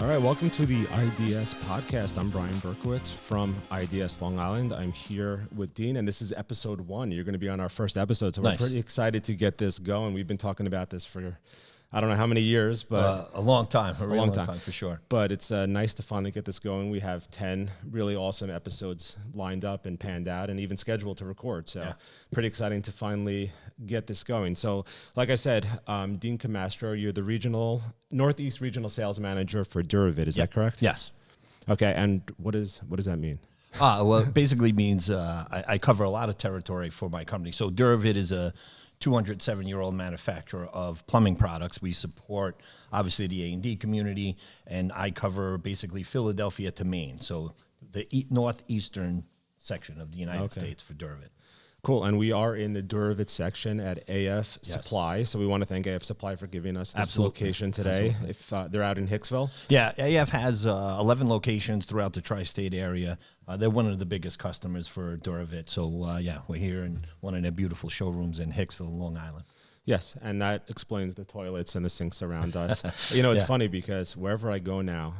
right, welcome to the IDS podcast. I'm Brian Berkowitz from IDS Long Island. I'm here with Dean, and this is episode 1. You're going to be on our first episode, so Nice. We're pretty excited to get this going. We've been talking about this for I don't know how many years, but a long time, a long long time time for sure. But it's nice to finally get this going. We have 10 really awesome episodes lined up and panned out and even scheduled to record. So pretty exciting to finally get this going. So like I said, Dean Camastro, you're the Northeast Regional Sales Manager for Duravit. Is that correct? Yes. Okay. And what does that mean? Well, it basically means I cover a lot of territory for my company. So Duravit is a 207-year-old manufacturer of plumbing products. We support, obviously, the A&D community, and I cover basically Philadelphia to Maine, so the northeastern section of the United States for Duravit. Cool. And we are in the Duravit section at AF Supply. So we want to thank AF Supply for giving us this location today. If they're out in Hicksville. Yeah, AF has 11 locations throughout the tri-state area. They're one of the biggest customers for Duravit. So, we're here in one of their beautiful showrooms in Hicksville, Long Island. Yes, and that explains the toilets and the sinks around us. It's funny because wherever I go now,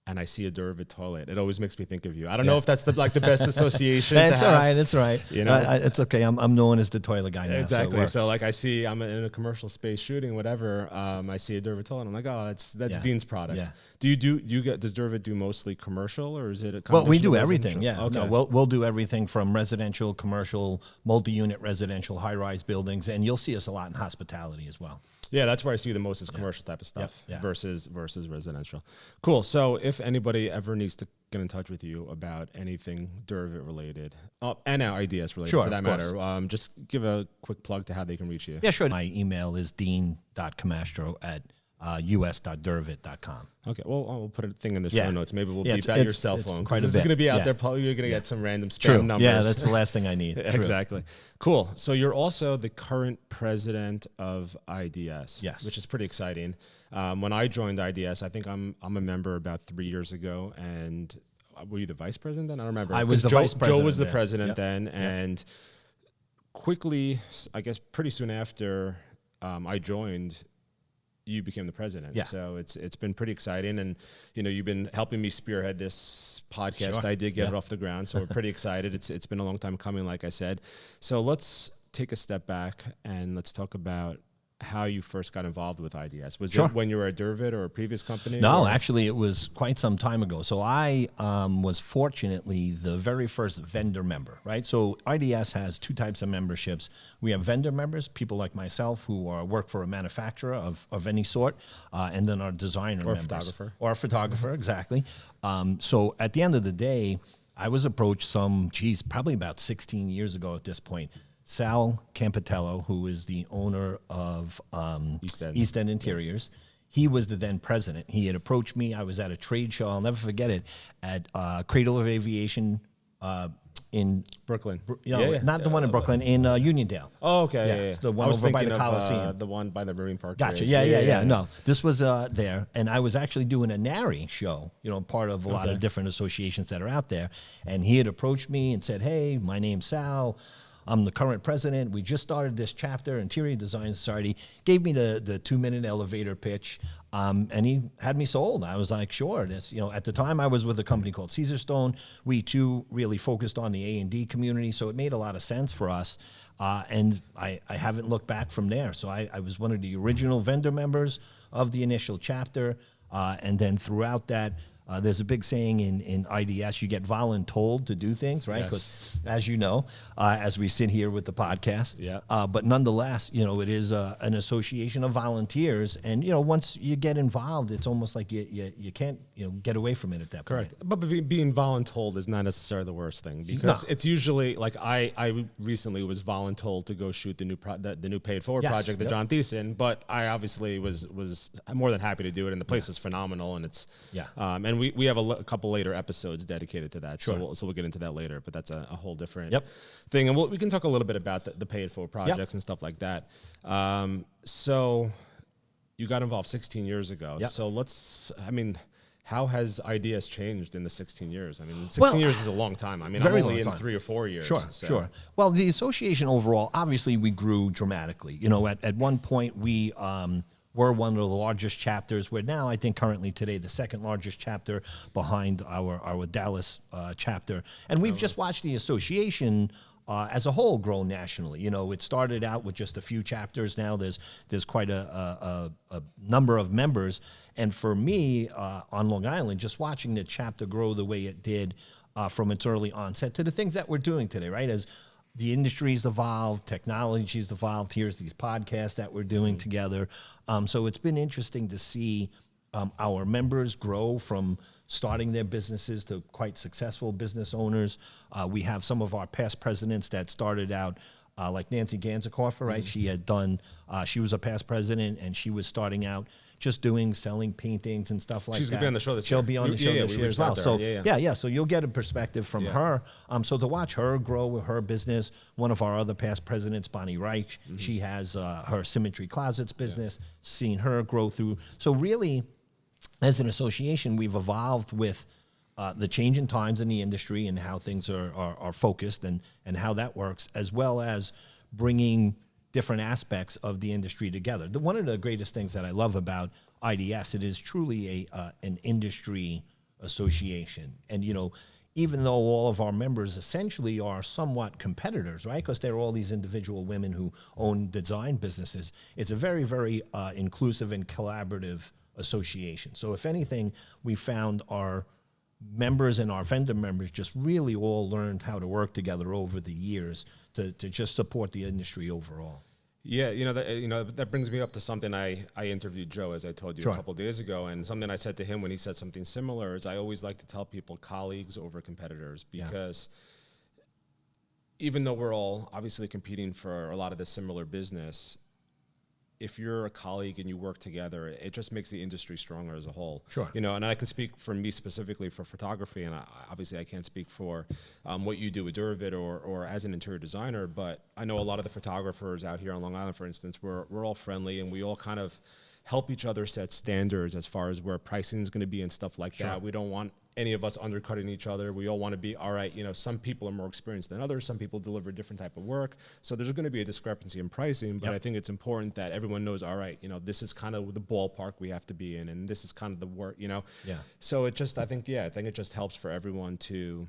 and I see a Duravit toilet, it always makes me think of you. I don't know if that's the best association. That's all right. It's right. It's okay. I'm known as the toilet guy now. Exactly. So like I'm in a commercial space shooting, whatever. I see a Duravit toilet. I'm like, oh, that's Dean's product. Yeah. Does Duravit do mostly commercial or is it a combination? Well, we do everything. Yeah. Okay. No, we'll do everything from residential, commercial, multi-unit residential, high-rise buildings, and you'll see us a lot in hospitality as well. Yeah, that's where I see the most is commercial type of stuff versus residential. Cool. So if anybody ever needs to get in touch with you about anything Duravit related, and now IDS related for that matter, just give a quick plug to how they can reach you. Yeah, sure. My email is dean.camastro@us.duravit.com. Okay, well, we'll put a thing in the show notes. Maybe we'll beep out your cell phone. This is going to be out there. Probably you're going to get some random spam numbers. Yeah, that's the last thing I need. Exactly. Cool. So you're also the current president of IDS, which is pretty exciting. When I joined IDS, I think I'm a member about 3 years ago, and were you the vice president then? I don't remember. I was the vice president. Joe was the president then, and quickly, I guess pretty soon after I joined, you became the president. Yeah. So it's been pretty exciting. And, you've been helping me spearhead this podcast. I did get it off the ground. So we're pretty excited. It's been a long time coming, like I said. So let's take a step back and let's talk about how you first got involved with IDS. Was it when you were at Duravit or a previous company? No, actually it was quite some time ago. So I was fortunately the very first vendor member, right? So IDS has two types of memberships. We have vendor members, people like myself who work for a manufacturer of any sort, and then our designer members. Or a photographer, exactly. So at the end of the day, I was approached probably about 16 years ago at this point. Sal Campitello, who is the owner of East End Interiors, he was the then president. He had approached me. I was at a trade show. I'll never forget it, at Cradle of Aviation in Brooklyn. Not the one in Brooklyn, in Uniondale. Oh, okay. Yeah. The one over by the Coliseum. The one by the Marine Park. Gotcha. Yeah. No, this was there. And I was actually doing a NARI show, part of a lot of different associations that are out there. And he had approached me and said, hey, my name's Sal. I'm the current president. We just started this chapter, Interior Design Society. Gave me the 2-minute elevator pitch, and he had me sold. I was like, sure. At the time, I was with a company called Caesarstone. We too really focused on the A&D community, so it made a lot of sense for us. And I haven't looked back from there. So I was one of the original vendor members of the initial chapter, and then throughout that. There's a big saying in IDS, you get voluntold to do things, right? Because as you know, as we sit here with the podcast, but nonetheless, it is an association of volunteers. And, once you get involved, it's almost like you can't, get away from it at that point. Correct. But being voluntold is not necessarily the worst thing because it's usually like I recently was voluntold to go shoot the new paid forward project, the John Thiessen, but I obviously was more than happy to do it. And the place is phenomenal. And it's, and we have a couple later episodes dedicated to that. So we'll get into that later, but that's a whole different thing. And we can talk a little bit about the paid forward projects and stuff like that. So you got involved 16 years ago. So how has IDS changed in the 16 years? 16 years is a long time. I'm only in 3 or 4 years. Sure. Well, the association overall, obviously we grew dramatically. At one point we were one of the largest chapters. We're now, I think, currently today, the second largest chapter behind our Dallas chapter. And we've just watched the association as a whole grow nationally. You know, it started out with just a few chapters. Now there's quite a number of members. And for me, on Long Island, just watching the chapter grow the way it did from its early onset to the things that we're doing today, right? As the industry's evolved, technology's evolved. Here's these podcasts that we're doing together. So it's been interesting to see our members grow from starting their businesses to quite successful business owners. We have some of our past presidents that started out like Nancy Ganzikoffer, right? She had done, she was a past president, and she was starting out just selling paintings and stuff like that. She's going to be on the show this year. She'll be on the show this year as well. So so you'll get a perspective from her. So to watch her grow her business, one of our other past presidents, Bonnie Reich, she has her Symmetry Closets business, seen her grow through. So really, as an association, we've evolved with the change in times in the industry and how things are focused and how that works, as well as bringing different aspects of the industry together. One of the greatest things that I love about IDS, it is truly an industry association. And, you know, even though all of our members essentially are somewhat competitors, right? Because they're all these individual women who own design businesses, it's a very, very inclusive and collaborative association. So if anything, we found our members and our vendor members just really all learned how to work together over the years to just support the industry overall. Yeah, that brings me up to something I interviewed Joe, as I told you a couple of days ago, and something I said to him when he said something similar is I always like to tell people colleagues over competitors, because even though we're all obviously competing for a lot of the similar business, if you're a colleague and you work together, it just makes the industry stronger as a whole. Sure. You know, and I can speak for me specifically for photography, and obviously I can't speak for what you do with Duravit or as an interior designer, but I know a lot of the photographers out here on Long Island, for instance, we're all friendly and we all kind of help each other set standards as far as where pricing is going to be and stuff like that. We don't want any of us undercutting each other. We all want to be, all right, you know, some people are more experienced than others. Some people deliver different type of work. So there's going to be a discrepancy in pricing, but I think it's important that everyone knows, all right, you know, this is kind of the ballpark we have to be in, and this is kind of the work, you know? So it just, I think it just helps for everyone to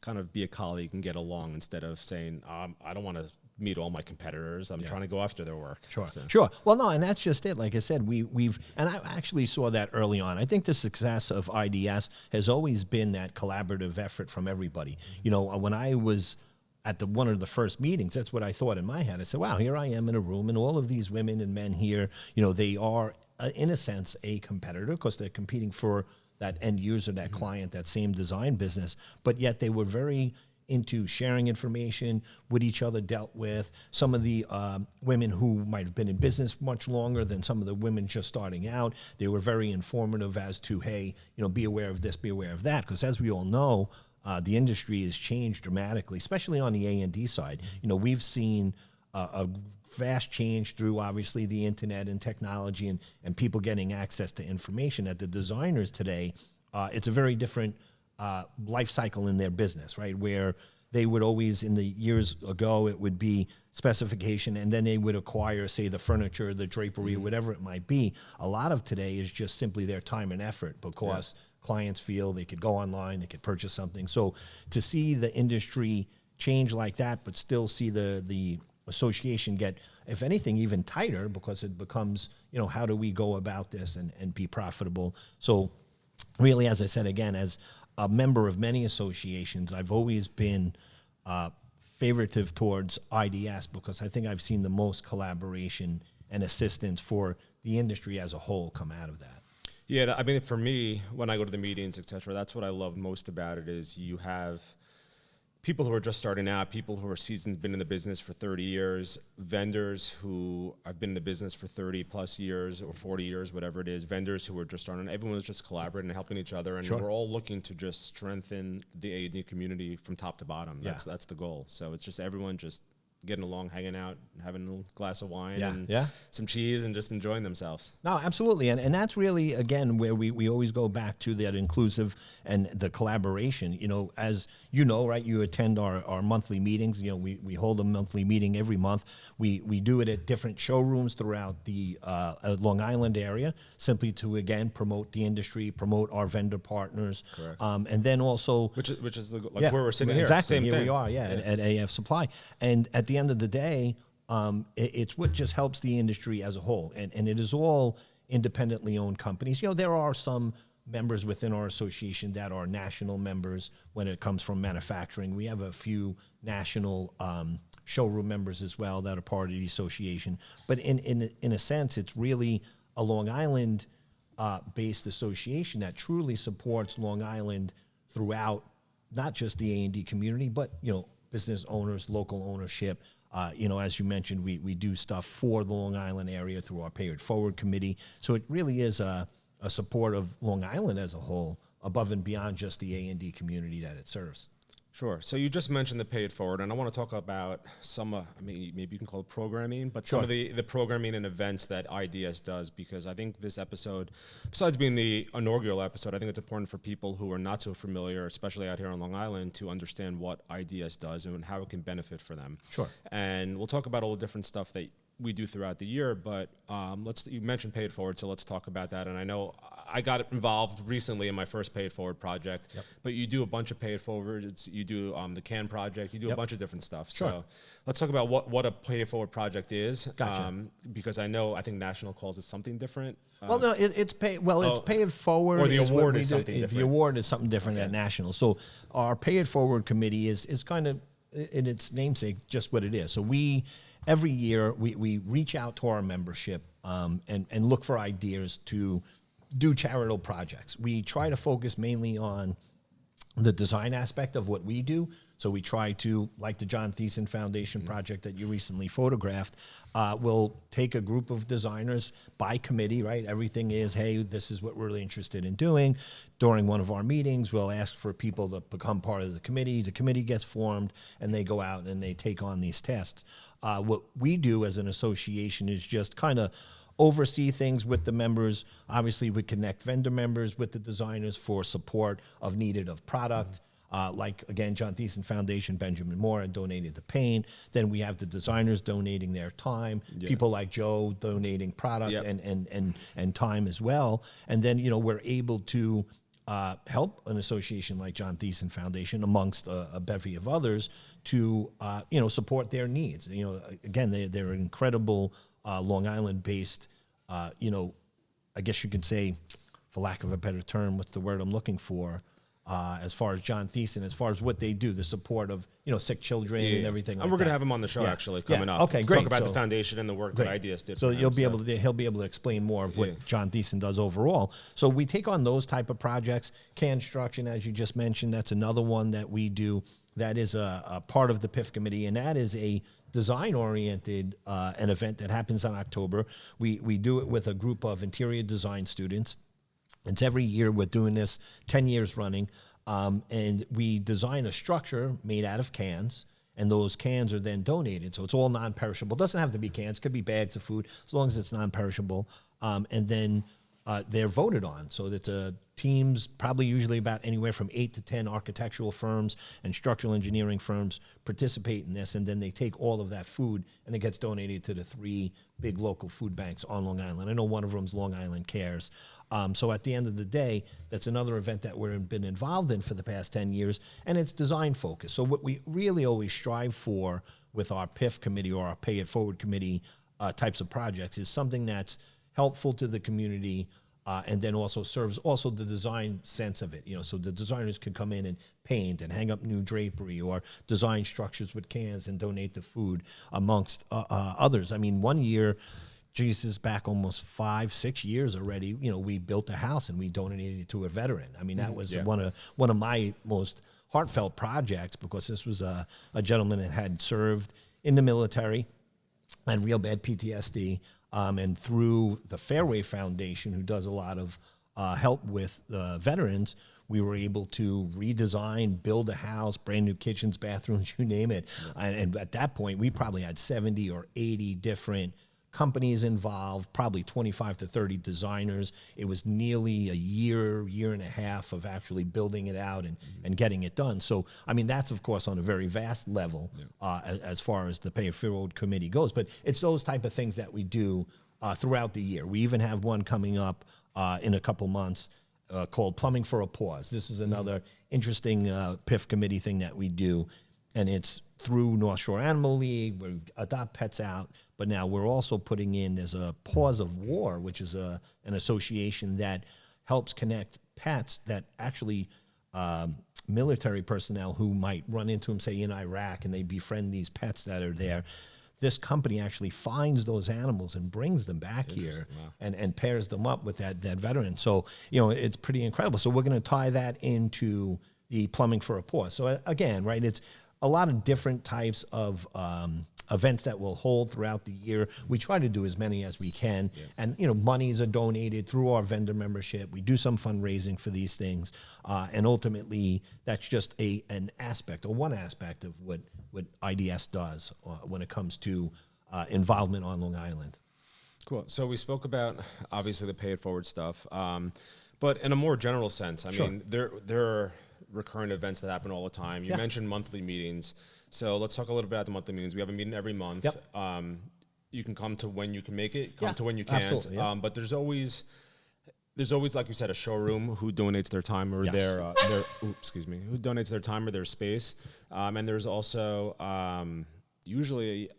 kind of be a colleague and get along instead of saying, I don't want to meet all my competitors. I'm trying to go after their work. Sure. Well, no, and that's just it. Like I said, we've, and I actually saw that early on. I think the success of IDS has always been that collaborative effort from everybody. You know, when I was at one of the first meetings, that's what I thought in my head. I said, wow, here I am in a room, and all of these women and men here, you know, they are, in a sense, a competitor because they're competing for that end user, that client, that same design business, but yet they were very into sharing information, what each other dealt with. Some of the women who might have been in business much longer than some of the women just starting out, they were very informative as to, hey, you know, be aware of this, be aware of that. Because as we all know, the industry has changed dramatically, especially on the A&D side. You know, we've seen a vast change through, obviously, the internet and technology and people getting access to information. That the designers today, it's a very different life cycle in their business, right? Where they would always, in the years ago, it would be specification, and then they would acquire, say, the furniture, the drapery, whatever it might be. A lot of today is just simply their time and effort because clients feel they could go online, they could purchase something. So to see the industry change like that, but still see the association get, if anything, even tighter, because it becomes, you know, how do we go about this and be profitable? So really, as I said, again, as a member of many associations, I've always been favoritive towards IDS because I think I've seen the most collaboration and assistance for the industry as a whole come out of that. Yeah, I mean, for me, when I go to the meetings, et cetera, that's what I love most about it is you have people who are just starting out, people who are seasoned, been in the business for 30 years, vendors who have been in the business for 30 plus years or 40 years, whatever it is, vendors who are just starting. Everyone's just collaborating and helping each other, and we're all looking to just strengthen the A&D community from top to bottom. That's the goal. So it's just everyone just getting along, hanging out, having a glass of wine Yeah, and yeah. some cheese and just enjoying themselves. No, absolutely. And that's really, again, where we always go back to that inclusive and the collaboration. You know, as you know, right, you attend our monthly meetings. You know, we hold a monthly meeting every month. We do it at different showrooms throughout the Long Island area, simply to, again, promote the industry, promote our vendor partners. Correct. And then also... Which is where we're sitting here. Exactly. Same here thing. we are, at AF Supply. And at the end of the day, it's what just helps the industry as a whole. And it is all independently owned companies. You know, there are some members within our association that are national members when it comes from manufacturing. We have a few national showroom members as well that are part of the association. But in a sense, it's really a Long Island based association that truly supports Long Island throughout not just the A&D community, but, you know, business owners, local ownership. You know, as you mentioned, we do stuff for the Long Island area through our Pay It Forward committee. So it really is a support of Long Island as a whole, above and beyond just the A&D community that it serves. Sure. So you just mentioned the Pay It Forward, and I want to talk about some, I mean, maybe you can call it programming, but Sure. some of the programming and events that IDS does, because I think this episode, besides being the inaugural episode, I think it's important for people who are not so familiar, especially out here on Long Island, to understand what IDS does and how it can benefit for them. Sure. And we'll talk about all the different stuff that we do throughout the year, but you mentioned Pay It Forward, so let's talk about that. And I know I got involved recently in my first Pay It Forward project, but you do a bunch of Pay It Forwards. You do the CAN project. You do a bunch of different stuff. Sure. So let's talk about what a Pay It Forward project is. Gotcha. Because I think National calls it something different. Well, no, it's Pay It Forward. Or the is what award we is do. something different. The award is something different at National. So our Pay It Forward committee is kind of, in its namesake, just what it is. So every year we reach out to our membership and look for ideas to do charitable projects. We try to focus mainly on the design aspect of what we do. So we try to, like the John Thiessen Foundation project that you recently photographed, we'll take a group of designers by committee, right? Everything is, hey, this is what we're really interested in doing. During one of our meetings, we'll ask for people to become part of the committee. The committee gets formed, and they go out and they take on these tasks. What we do as an association is just kind of oversee things with the members. Obviously, we connect vendor members with the designers for support of needed of product. Like, again, John Thiessen Foundation, Benjamin Moore, and donated the paint. Then we have the designers donating their time. People like Joe donating product and time as well. And then, you know, we're able to help an association like John Thiessen Foundation, amongst a bevy of others, to, you know, support their needs. You know, again, they're an incredible Long Island-based, you know, I guess you could say, for lack of a better term, what's the word I'm looking for, as far as John Thiessen, as far as what they do, the support of, you know, sick children and everything like that. And we're going to have him on the show, actually, coming up. Okay, to great. talk about the foundation and the work that IDS did. So he'll be able to explain more of what John Thiessen does overall. So we take on those type of projects. Construction, as you just mentioned, that's another one that we do. That is a part of the PIF committee, and that is a design-oriented an event that happens in October. We do it with a group of interior design students. It's every year. We're doing this 10 years running, and we design a structure made out of cans, and those cans are then donated. So it's all non-perishable. It doesn't have to be cans. It could be bags of food, as long as it's non-perishable. And then they're voted on. So it's teams, probably usually about anywhere from 8 to 10 architectural firms and structural engineering firms participate in this, and then they take all of that food and it gets donated to the 3 big local food banks on Long Island. I know one of them's Long Island Cares. So at the end of the day, that's another event that we've been involved in for the past 10 years, and it's design focused. So what we really always strive for with our PIF committee or our Pay It Forward committee types of projects is something that's helpful to the community, and then also serves also the design sense of it. You know, so the designers could come in and paint and hang up new drapery, or design structures with cans and donate the food, amongst others. I mean, one year, Jesus, back almost 5-6 years already, you know, we built a house and we donated it to a veteran. I mean, that was one of my most heartfelt projects, because this was a gentleman that had served in the military, had real bad PTSD, and through the Fairway Foundation, who does a lot of help with veterans, we were able to redesign, build a house, brand new kitchens, bathrooms, you name it. And at that point, we probably had 70 or 80 different companies involved, probably 25 to 30 designers. It was nearly a year and a half of actually building it out and getting it done. So, I mean, that's, of course, on a very vast level as far as the Pay It Forward Committee goes. But it's those type of things that we do throughout the year. We even have one coming up in a couple months called Plumbing for a Pause. This is another interesting PIF committee thing that we do. And it's through North Shore Animal League. We adopt pets out. But now we're also putting in, there's a Paws of War, which is an association that helps connect pets that actually military personnel who might run into them, say, in Iraq, and they befriend these pets that are there. This company actually finds those animals and brings them back here and pairs them up with that veteran. So, you know, it's pretty incredible. So we're going to tie that into the Plumbing for a Pause. So again, right, it's a lot of different types of events that we'll hold throughout the year. We try to do as many as we can. And, you know, monies are donated through our vendor membership. We do some fundraising for these things. And ultimately, that's just an aspect, or one aspect of what IDS does when it comes to involvement on Long Island. Cool. So we spoke about, obviously, the Pay It Forward stuff. But in a more general sense, I mean, there are recurrent events that happen all the time. You mentioned monthly meetings. So let's talk a little bit about the monthly meetings. We have a meeting every month. You can come to when you can make it, come to when you can't. But there's always, like you said, a showroom who donates their time or their who donates their time or their space. And there's also usually,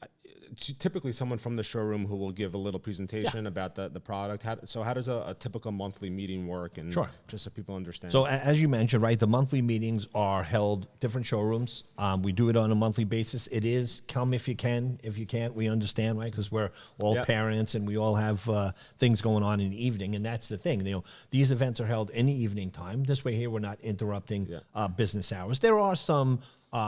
typically someone from the showroom who will give a little presentation about the product. How does a typical monthly meeting work? And just so people understand. So as you mentioned, right, the monthly meetings are held different showrooms. We do it on a monthly basis. It is come if you can. If you can't, we understand, right? Because we're all parents and we all have things going on in the evening. And that's the thing. You know, these events are held in the evening time. This way here, we're not interrupting business hours. There are some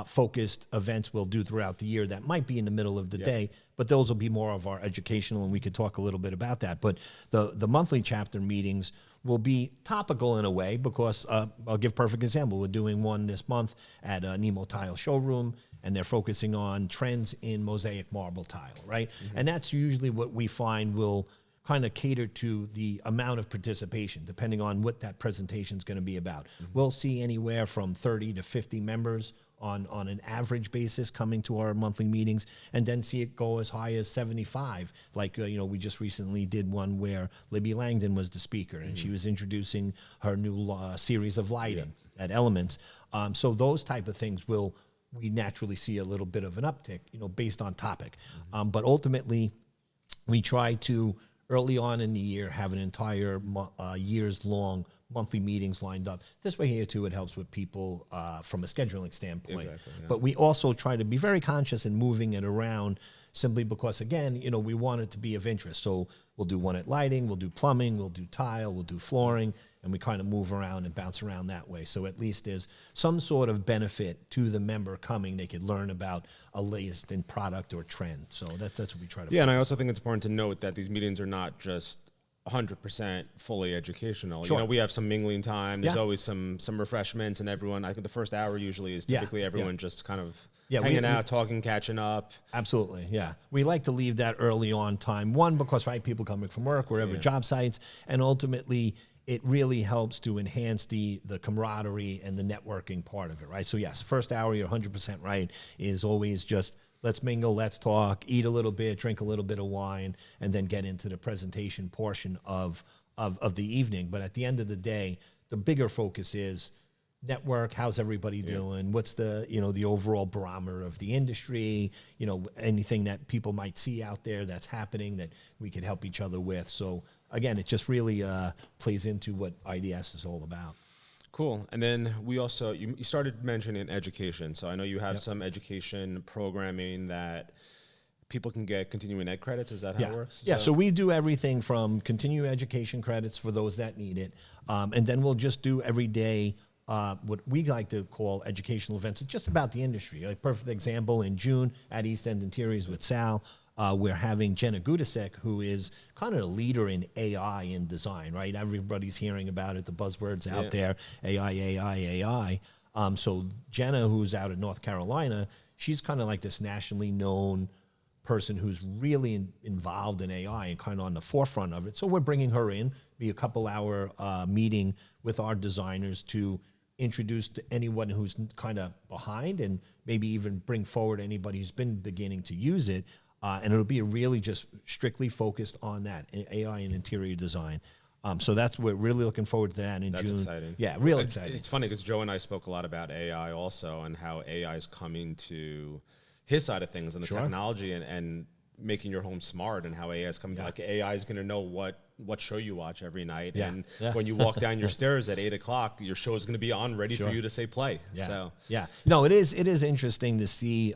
focused events we'll do throughout the year that might be in the middle of the day, but those will be more of our educational, and we could talk a little bit about that. But the monthly chapter meetings will be topical in a way because I'll give a perfect example. We're doing one this month at Nemo Tile Showroom, and they're focusing on trends in mosaic marble tile, right? And that's usually what we find will kind of cater to the amount of participation, depending on what that presentation is going to be about. We'll see anywhere from 30 to 50 members on an average basis coming to our monthly meetings, and then see it go as high as 75. Like, you know, we just recently did one where Libby Langdon was the speaker, and she was introducing her new series of lighting at Elements. So those type of things we naturally see a little bit of an uptick, you know, based on topic. But ultimately, we try to, early on in the year, have an entire years-long monthly meetings lined up. This way here, too, it helps with people from a scheduling standpoint. But we also try to be very conscious in moving it around simply because, again, you know, we want it to be of interest. So we'll do one at lighting, we'll do plumbing, we'll do tile, we'll do flooring, and we kind of move around and bounce around that way. So at least there's some sort of benefit to the member coming. They could learn about a latest in product or trend. So that's what we try to focus. And I also think it's important to note that these meetings are not just 100% fully educational. You know, we have some mingling time. There's always some refreshments, and everyone, I think the first hour usually is typically everyone just kind of hanging out, talking, catching up. Absolutely, we like to leave that early on time. One, because, right, people coming from work, wherever job sites, and ultimately it really helps to enhance the camaraderie and the networking part of it, right? So yes, first hour, you're 100% right, is always just let's mingle, let's talk, eat a little bit, drink a little bit of wine, and then get into the presentation portion of the evening. But at the end of the day, the bigger focus is network. How's everybody doing? What's the, you know, the overall barometer of the industry? You know, anything that people might see out there that's happening that we could help each other with. So again, it just really plays into what IDS is all about. Cool. And then we also, you started mentioning education. So I know you have some education programming that people can get continuing ed credits. Is that how it works? So we do everything from continuing education credits for those that need it. And then we'll just do every day what we like to call educational events. It's just about the industry. A perfect example, in June at East End Interiors with Sal, we're having Jenna Gudasek, who is kind of a leader in AI in design, right? Everybody's hearing about it, the buzzwords out there, AI. So Jenna, who's out of North Carolina, she's kind of like this nationally known person who's really involved in AI and kind of on the forefront of it. So we're bringing her in, be a couple-hour meeting with our designers to introduce to anyone who's kind of behind and maybe even bring forward anybody who's been beginning to use it. And it'll be really just strictly focused on that, AI and interior design. So we're really looking forward to that in June. That's exciting. Yeah, real exciting. It's funny because Joe and I spoke a lot about AI also and how AI is coming to his side of things and the technology and making your home smart and how AI is coming. Like AI is going to know what show you watch every night. And when you walk down your stairs at 8 o'clock, your show is going to be on ready for you to say play. So no, it is interesting to see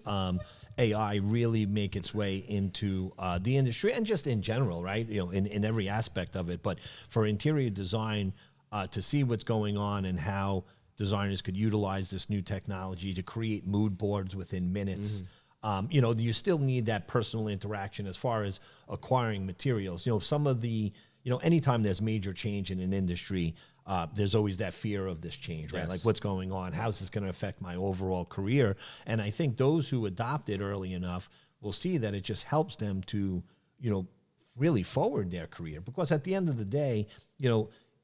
AI really make its way into the industry and just in general, right? In every aspect of it. But for interior design, to see what's going on and how designers could utilize this new technology to create mood boards within minutes. You still need that personal interaction as far as acquiring materials. Some of the, anytime there's major change in an industry, there's always that fear of this change, right? Like what's going on? How's this going to affect my overall career? And I think those who adopt it early enough will see that it just helps them to, really forward their career. Because at the end of the day,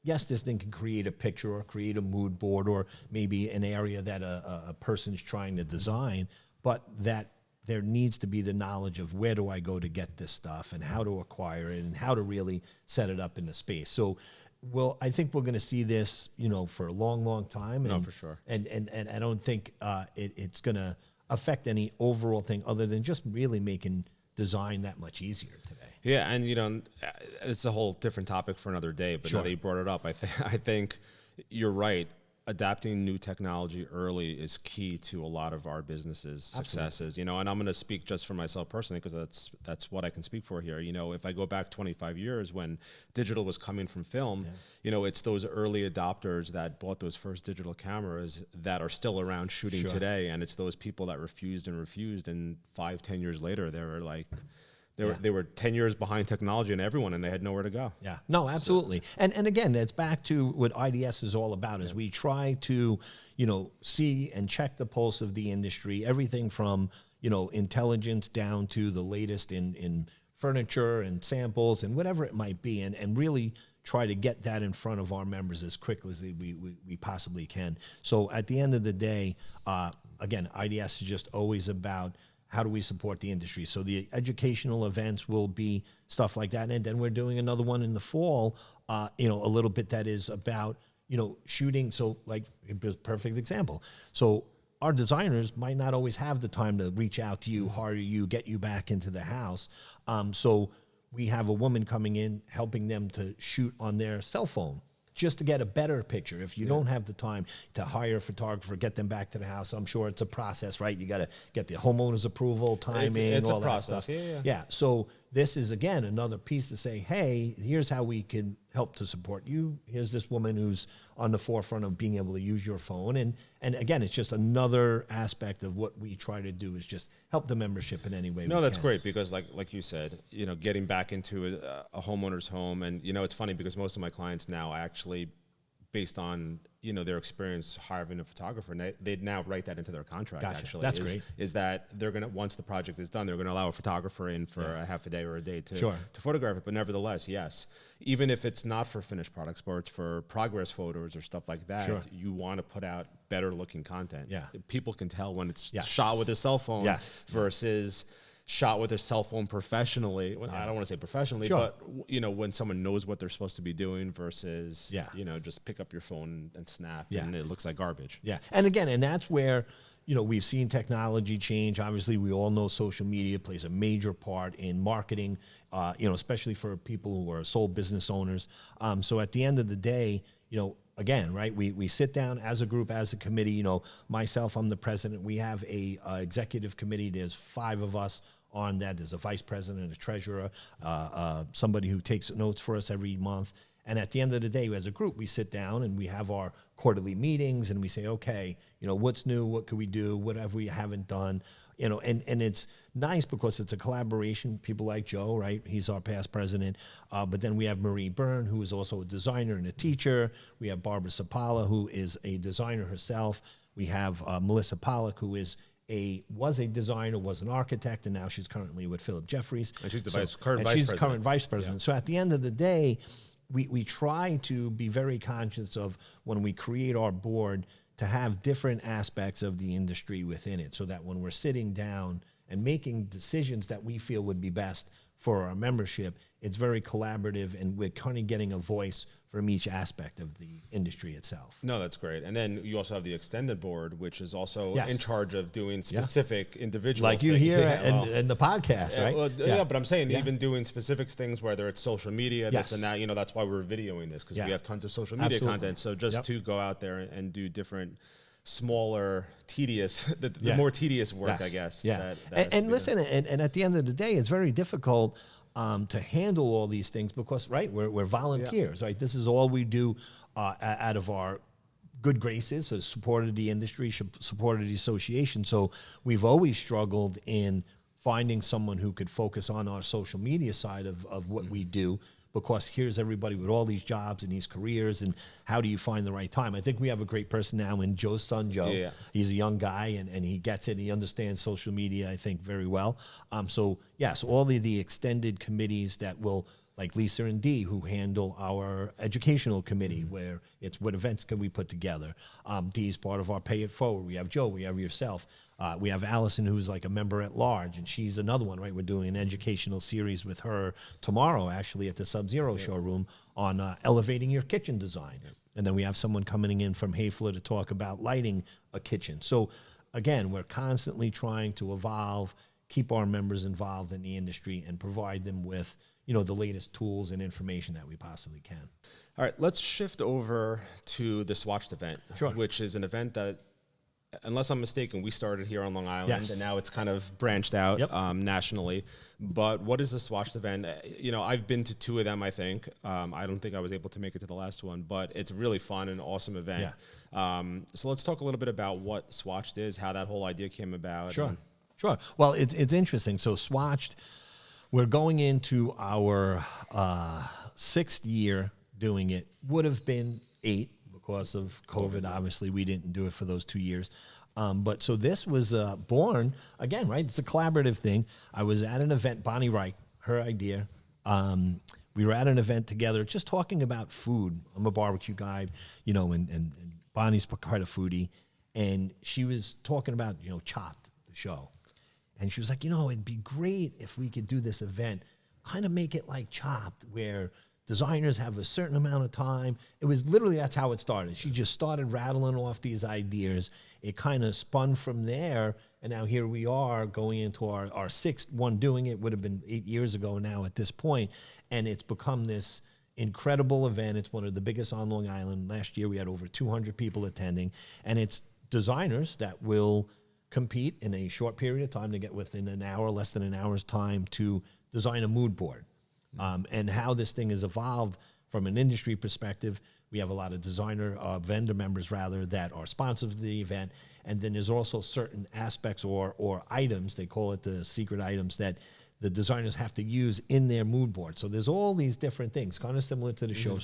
yes, this thing can create a picture or create a mood board or maybe an area that a person's trying to design, but that there needs to be the knowledge of where do I go to get this stuff and how to acquire it and how to really set it up in the space. So, I think we're going to see this, for a long, long time. No, for sure. And I don't think it's going to affect any overall thing other than just really making design that much easier today. Yeah, and it's a whole different topic for another day. But now that you brought it up, I think you're right. Adapting new technology early is key to a lot of our businesses' successes. And I'm going to speak just for myself personally because that's what I can speak for here. If I go back 25 years when digital was coming from film, it's those early adopters that bought those first digital cameras that are still around shooting today, and it's those people that refused, and 5-10 years later they were like. They were 10 years behind technology and everyone, and they had nowhere to go. Yeah, no, absolutely. So. And again, it's back to what IDS is all about, is we try to, see and check the pulse of the industry, everything from, intelligence down to the latest in furniture and samples and whatever it might be, and really try to get that in front of our members as quickly as we possibly can. So at the end of the day, again, IDS is just always about how do we support the industry? So the educational events will be stuff like that. And then we're doing another one in the fall, a little bit that is about, shooting. So like, a perfect example. So our designers might not always have the time to reach out to you, hire you, get you back into the house. So we have a woman coming in, helping them to shoot on their cell phone, just to get a better picture. If you don't have the time to hire a photographer, get them back to the house, I'm sure it's a process, right? You got to get the homeowner's approval, timing, it's all a that process. stuff. Yeah. So this is, again, another piece to say, hey, here's how we can help to support you. Here's this woman who's on the forefront of being able to use your phone. And again, it's just another aspect of what we try to do is just help the membership in any way we can. No, that's great because like you said, getting back into a homeowner's home. And, it's funny because most of my clients now actually, based on their experience hiring a photographer, and they now write that into their contract. Gotcha. Actually, that's great. Is that they're gonna, once the project is done, they're gonna allow a photographer in for a half a day or a day to photograph it. But nevertheless, yes, even if it's not for finished products, but it's for progress photos or stuff like that, you want to put out better looking content. Yeah, people can tell when it's shot with a cell phone versus shot with a cell phone professionally. Well, I don't want to say professionally, but when someone knows what they're supposed to be doing versus just pick up your phone and snap and it looks like garbage. Yeah. And again, and that's where we've seen technology change. Obviously, we all know social media plays a major part in marketing, especially for people who are sole business owners. So at the end of the day, again, right, we sit down as a group, as a committee, myself, I'm the president. We have a executive committee. There's 5 of us on that. There's a vice president, a treasurer, somebody who takes notes for us every month. And at the end of the day, as a group, we sit down and we have our quarterly meetings and we say, okay, what's new? What could we do? What have we haven't done? and it's nice because it's a collaboration. People like Joe, right? He's our past president. But then we have Marie Byrne, who is also a designer and a teacher. We have Barbara Sapala, who is a designer herself. We have Melissa Pollock, who was a designer, was an architect, and now she's currently with Philip Jeffries. And she's the current vice president. So at the end of the day, we try to be very conscious of, when we create our board, to have different aspects of the industry within it, so that when we're sitting down and making decisions that we feel would be best for our membership, it's very collaborative, and we're kind of getting a voice from each aspect of the industry itself. No, that's great. And then you also have the extended board, which is also Yes. in charge of doing specific individual like things. you hear and the podcast, right? Well, but I'm saying even doing specific things, whether it's social media, this and that, that's why we're videoing this, because we have tons of social media content. So just to go out there and do different smaller, tedious, the more tedious work, I guess. Yeah. And listen, and at the end of the day, it's very difficult to handle all these things because, right, we're volunteers, right? This is all we do out of our good graces, for support of the industry, support of the association. So we've always struggled in finding someone who could focus on our social media side of what we do, because here's everybody with all these jobs and these careers, and how do you find the right time? I think we have a great person now in Joe's son, Joe. Yeah. He's a young guy, and he gets it. He understands social media, I think, very well. So all the extended committees that will, like Lisa and Dee, who handle our educational committee, where it's what events can we put together. Dee's part of our Pay It Forward. We have Joe, we have yourself. We have Allison, who's like a member at large, and she's another one, right? We're doing an educational series with her tomorrow, actually, at the Sub-Zero showroom on elevating your kitchen design. And then we have someone coming in from Hayfler to talk about lighting a kitchen. So again, we're constantly trying to evolve, keep our members involved in the industry, and provide them with, the latest tools and information that we possibly can. All right, let's shift over to the Swatched event, which is an event that, unless I'm mistaken, we started here on Long Island, and now it's kind of branched out nationally. But what is the Swatched event? I've been to 2 of them, I think. I don't think I was able to make it to the last one, but it's really fun and awesome event. So let's talk a little bit about what Swatched is, how that whole idea came about. Sure. Well, it's interesting. So Swatched, we're going into our 6th year doing it. Would have been 8. Because of COVID, obviously, we didn't do it for those 2 years. But so this was born, again, right? It's a collaborative thing. I was at an event, Bonnie Reich, her idea. We were at an event together just talking about food. I'm a barbecue guy, and Bonnie's quite a foodie. And she was talking about, Chopped, the show. And she was like, it'd be great if we could do this event, kind of make it like Chopped, where designers have a certain amount of time. It was literally, that's how it started. She just started rattling off these ideas. It kind of spun from there, and now here we are going into our 6th one doing it. Would have been 8 years ago now at this point, and it's become this incredible event. It's one of the biggest on Long Island. Last year we had over 200 people attending, and it's designers that will compete in a short period of time to get within an hour, less than an hour's time, to design a mood board. And how this thing has evolved from an industry perspective. We have a lot of designer, vendor members rather, that are sponsors of the event. And then there's also certain aspects or items, they call it the secret items, that the designers have to use in their mood board. So there's all these different things, kind of similar to the show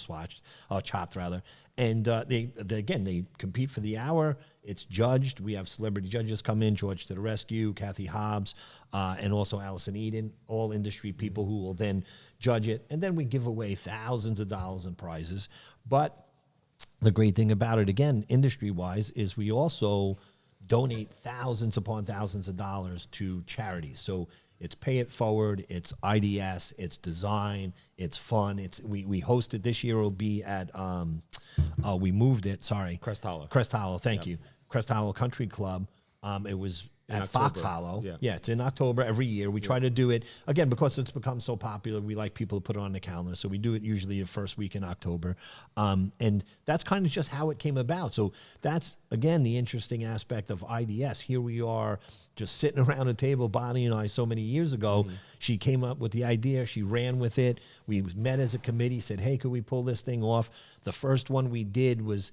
Chopped rather. And they compete for the hour. It's judged. We have celebrity judges come in, George to the Rescue, Kathy Hobbs, and also Allison Eden, all industry people who will then judge it. And then we give away thousands of dollars in prizes. But the great thing about it, again, industry-wise, is we also donate thousands upon thousands of dollars to charities. So it's Pay It Forward, it's IDS, it's design, it's fun. We hosted this year. Will be at we moved it. Sorry, Crest Hollow. Crest Hollow. Thank you, Crest Hollow Country Club. It was at Fox Hollow. Yeah, it's in October every year. We try to do it, again, because it's become so popular. We like people to put it on the calendar. So we do it usually the first week in October. And that's kind of just how it came about. So that's, again, the interesting aspect of IDS. Here we are just sitting around a table, Bonnie and I, so many years ago. She came up with the idea. She ran with it. We met as a committee, said, hey, could we pull this thing off? The first one we did was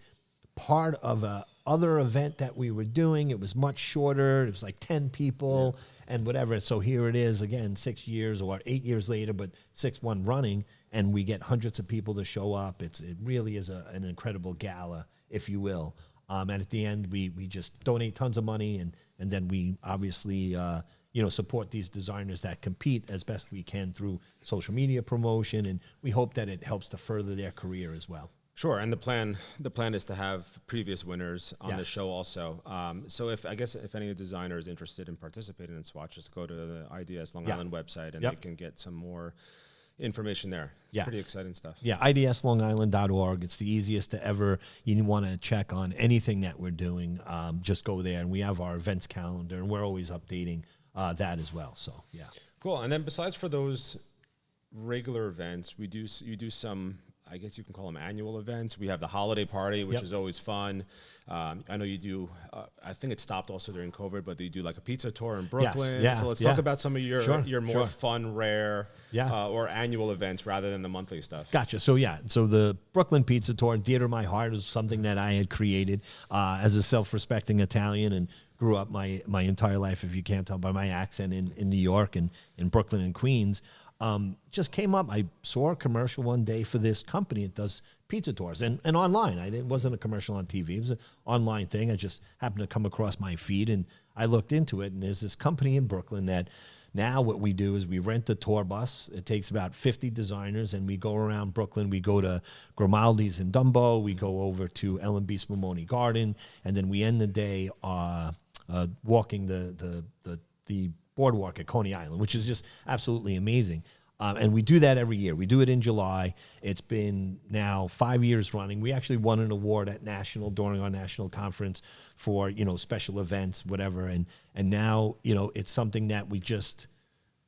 part of other event that we were doing. It was much shorter. It was like 10 people and whatever. So here it is again, 6 years or 8 years later, but 6-1 running, and we get hundreds of people to show up. It really is an incredible gala, if you will. And at the end, we just donate tons of money, and then we obviously support these designers that compete as best we can through social media promotion, and we hope that it helps to further their career as well. Sure, and the plan is to have previous winners on the show also. So if any designer is interested in participating in Swatch, just go to the IDS Long Island website, and they can get some more information there. It's pretty exciting stuff. Yeah, idslongisland.org. It's the easiest to ever. You want to check on anything that we're doing, just go there, and we have our events calendar, and we're always updating that as well. So yeah, cool. And then besides for those regular events, you do some, I guess you can call them annual events. We have the holiday party, which is always fun. I know you do, I think it stopped also during COVID, but you do like a pizza tour in Brooklyn. Yes. So let's talk about some of your more fun, rare, or annual events rather than the monthly stuff. Gotcha. So so the Brooklyn Pizza Tour, Dear to My Heart, is something that I had created as a self-respecting Italian, and grew up my entire life, if you can't tell by my accent, in New York and in Brooklyn and Queens. Just came up. I saw a commercial one day for this company that does pizza tours, and online. It wasn't a commercial on TV. It was an online thing. I just happened to come across my feed, and I looked into it, and there's this company in Brooklyn that now what we do is we rent a tour bus. It takes about 50 designers, and we go around Brooklyn. We go to Grimaldi's in Dumbo. We go over to L&B Spumoni Garden, and then we end the day walking the boardwalk at Coney Island, which is just absolutely amazing. And we do that every year. We do it in July. It's been now 5 years running. We actually won an award at National during our national conference for, special events, whatever. And now, it's something that we just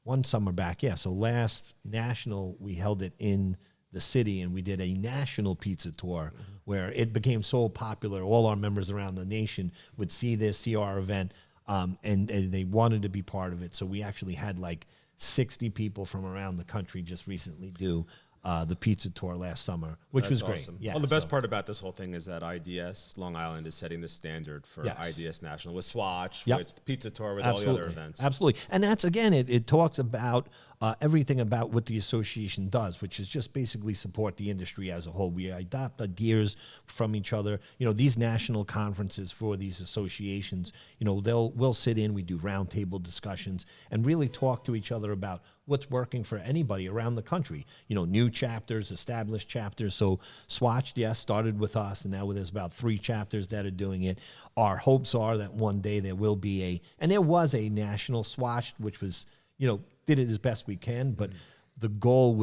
one summer back. Yeah. So last national, we held it in the city, and we did a national pizza tour where it became so popular. All our members around the nation would see our event, and they wanted to be part of it. So we actually had like 60 people from around the country just recently do the pizza tour last summer, which was great. Awesome. Yeah. Well, the best part about this whole thing is that IDS Long Island is setting the standard for IDS National with Swatch, with the pizza tour, with all the other events. Absolutely. And that's, again, it talks about everything about what the association does, which is just basically support the industry as a whole. We adopt ideas from each other. These national conferences for these associations, we'll sit in, we do roundtable discussions, and really talk to each other about what's working for anybody around the country. New chapters, established chapters. So Swatch, started with us, and now there's about 3 chapters that are doing it. Our hopes are that one day there will be and there was a national Swatch, which was, did it as best we can, but the goal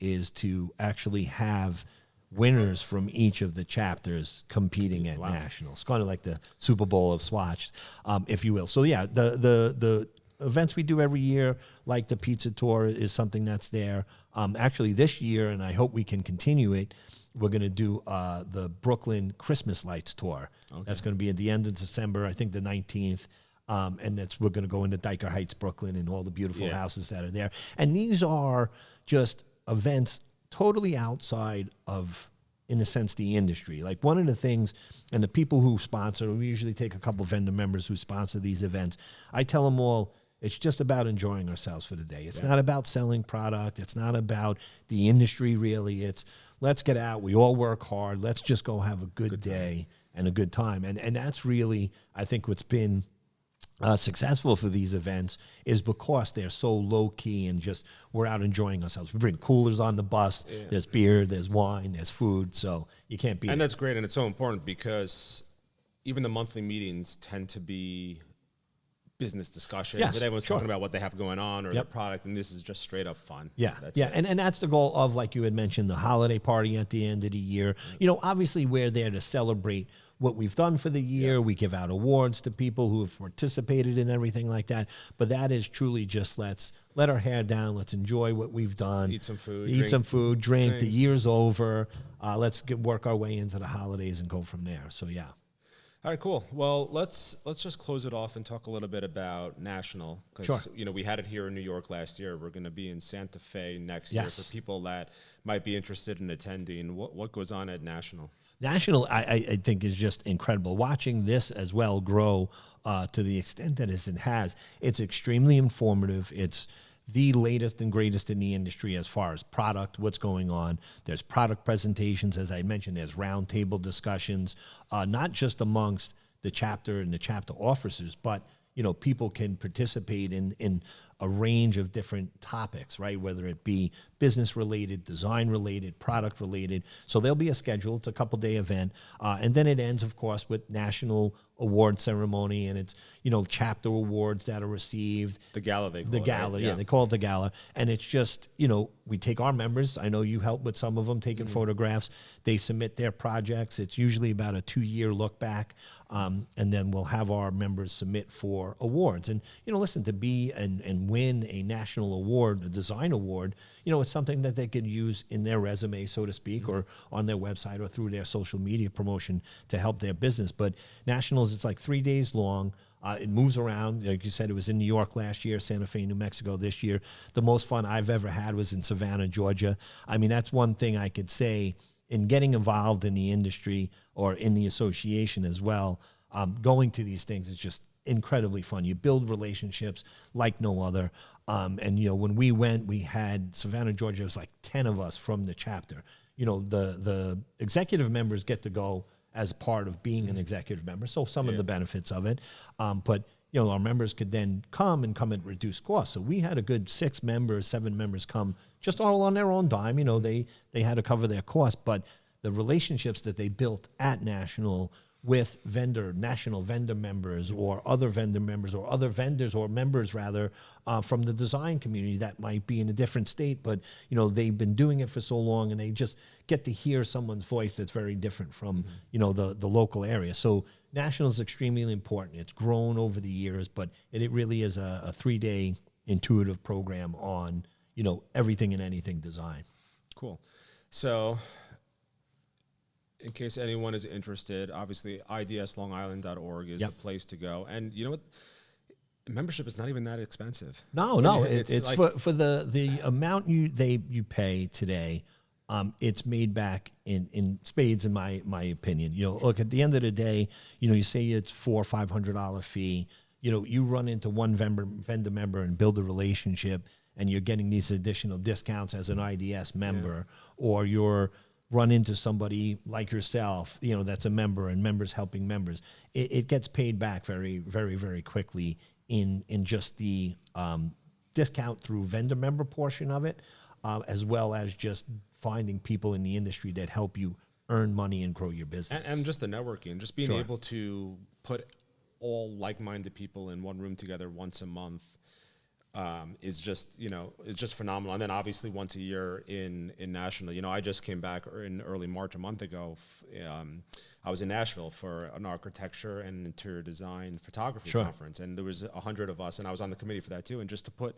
is to actually have winners from each of the chapters competing at nationals. Kind of like the Super Bowl of Swatch, if you will. So the events we do every year, like the pizza tour, is something that's there. Actually, this year, and I hope we can continue it, we're going to do the Brooklyn Christmas Lights tour. Okay. That's going to be at the end of December, I think the 19th. And we're going to go into Dyker Heights, Brooklyn, and all the beautiful houses that are there. And these are just events totally outside of, in a sense, the industry. Like one of the things, and the people who sponsor, we usually take a couple vendor members who sponsor these events. I tell them all, it's just about enjoying ourselves for the day. It's not about selling product. It's not about the industry, really. It's let's get out. We all work hard. Let's just go have a good day and a good time. And that's really, I think, what's been successful for these events is because they're so low key and just we're out enjoying ourselves. We bring coolers on the bus. Yeah. There's beer, there's wine, there's food. So you can't beat it. And that's great. And it's so important because even the monthly meetings tend to be business discussions. And everyone's talking about what they have going on or their product. And this is just straight up fun. Yeah. And that's the goal of, like you had mentioned, the holiday party at the end of the year. Obviously we're there to celebrate what we've done for the year. Yeah. We give out awards to people who have participated in everything like that. But that is truly just let's let our hair down. Let's enjoy what we've done. Eat some food. Drink. The year's over. Let's work our way into the holidays and go from there. So, yeah. All right, cool. Well, let's just close it off and talk a little bit about National. Because, we had it here in New York last year. We're going to be in Santa Fe next year for people that might be interested in attending. What goes on at National? National, I think, is just incredible. Watching this as well grow to the extent that it has, it's extremely informative. It's the latest and greatest in the industry as far as product, what's going on. There's product presentations, as I mentioned. There's roundtable discussions, not just amongst the chapter and the chapter officers, but people can participate in a range of different topics, right? Whether it be business related, design related, product related. So there'll be a schedule. It's a couple-day event. And then it ends, of course, with national award ceremony, and it's, chapter awards that are received. The gala, they call it. The gala, right? yeah, they call it the gala. And it's just, we take our members. I know you help with some of them taking photographs. They submit their projects. It's usually about a 2-year look back. And then we'll have our members submit for awards. And, listen, to be and win a national award, a design award, it's something that they could use in their resume, so to speak, or on their website or through their social media promotion to help their business. But nationals, it's like 3 days long. It moves around. Like you said, it was in New York last year, Santa Fe, New Mexico this year. The most fun I've ever had was in Savannah, Georgia. I mean, that's one thing I could say in getting involved in the industry or in the association as well. Going to these things is just incredibly fun. You build relationships like no other. And, when we went, we had Savannah, Georgia. It was like 10 of us from the chapter. The executive members get to go as part of being an executive member. So some of the benefits of it. But, our members could then come at reduced cost. So we had a good 7 members come just all on their own dime. They had to cover their costs. But the relationships that they built at National with national vendor members or other vendor members or other vendors or members rather from the design community that might be in a different state, but they've been doing it for so long and they just get to hear someone's voice that's very different from the local area. So national is extremely important. It's grown over the years, but it really is a 3-day intuitive program on everything and anything design. Cool. So in case anyone is interested, obviously idslongisland.org is the place to go. And you know what? Membership is not even that expensive. No, it's like, for the amount you pay today. It's made back in spades, in my opinion. Look, at the end of the day, you say it's $400 or $500 fee. You run into one vendor member and build a relationship, and you're getting these additional discounts as an IDS member, or you're run into somebody like yourself, that's a member and members helping members. It gets paid back very, very, very quickly in just the discount through vendor member portion of it, as well as just finding people in the industry that help you earn money and grow your business. And just the networking, just being able to put all like-minded people in one room together once a month is just, it's just phenomenal. And then obviously once a year in national, I just came back in early March, a month ago. I was in Nashville for an architecture and interior design photography conference, and there was 100 of us, and I was on the committee for that too. And just to put,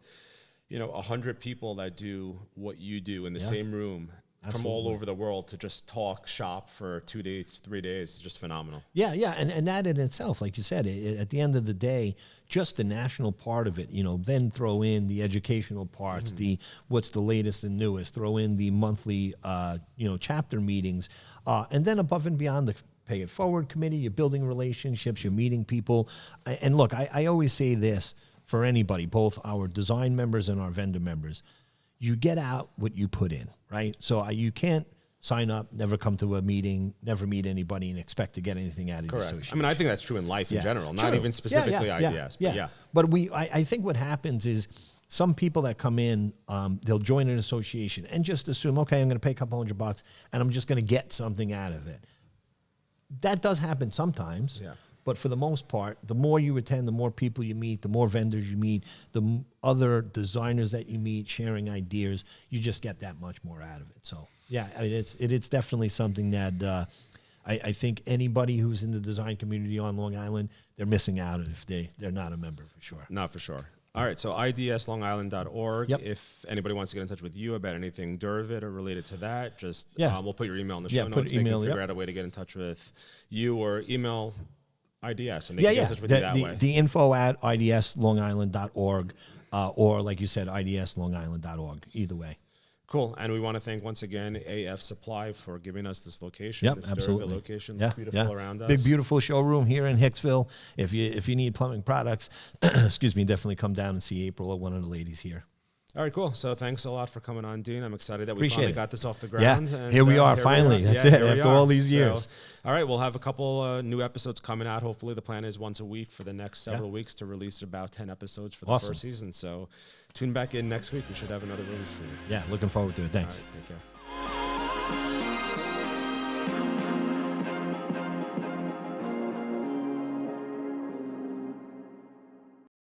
100 people that do what you do in the same room. Absolutely. From all over the world to just talk shop for 2 days, 3 days, just phenomenal. Yeah. And that in itself, like you said, at the end of the day, just the national part of it, then throw in the educational parts, what's the latest and newest, throw in the monthly, chapter meetings, and then above and beyond the Pay It Forward committee, you're building relationships, you're meeting people. And look, I always say this for anybody, both our design members and our vendor members. You get out what you put in, right? So you can't sign up, never come to a meeting, never meet anybody, and expect to get anything out of the association. I mean, I think that's true in life in general, not even specifically IDS. But I think what happens is some people that come in, they'll join an association and just assume, okay, I'm going to pay a couple $100 and I'm just going to get something out of it. That does happen sometimes. Yeah. But for the most part, the more you attend, the more people you meet, the more vendors you meet, the other designers that you meet, sharing ideas, you just get that much more out of it. So, yeah, I mean, it's definitely something that I think anybody who's in the design community on Long Island, they're missing out if they're not a member for sure. Not for sure. All right, so idslongisland.org. Yep. If anybody wants to get in touch with you about anything Duravit or related to that, just we'll put your email in the show notes. They can figure out a way to get in touch with you or email IDS, and they can get in touch with you that way. The info at idslongisland.org, or like you said, idslongisland.org, either way. Cool. And we want to thank once again AF Supply for giving us this location. Yep, this absolutely. Duravit location. Looks beautiful around us. Big, beautiful showroom here in Hicksville. If you need plumbing products, excuse me, definitely come down and see April or one of the ladies here. All right, cool. So thanks a lot for coming on, Dean. I'm excited that we Appreciate finally it. got this off the ground. Yeah, And, here we are, finally. That's it, after all these years. All right, we'll have a couple new episodes coming out. Hopefully the plan is once a week for the next several weeks to release about 10 episodes for the first season. So tune back in next week. We should have another release for you. Yeah, looking forward to it. Thanks. All right, take care.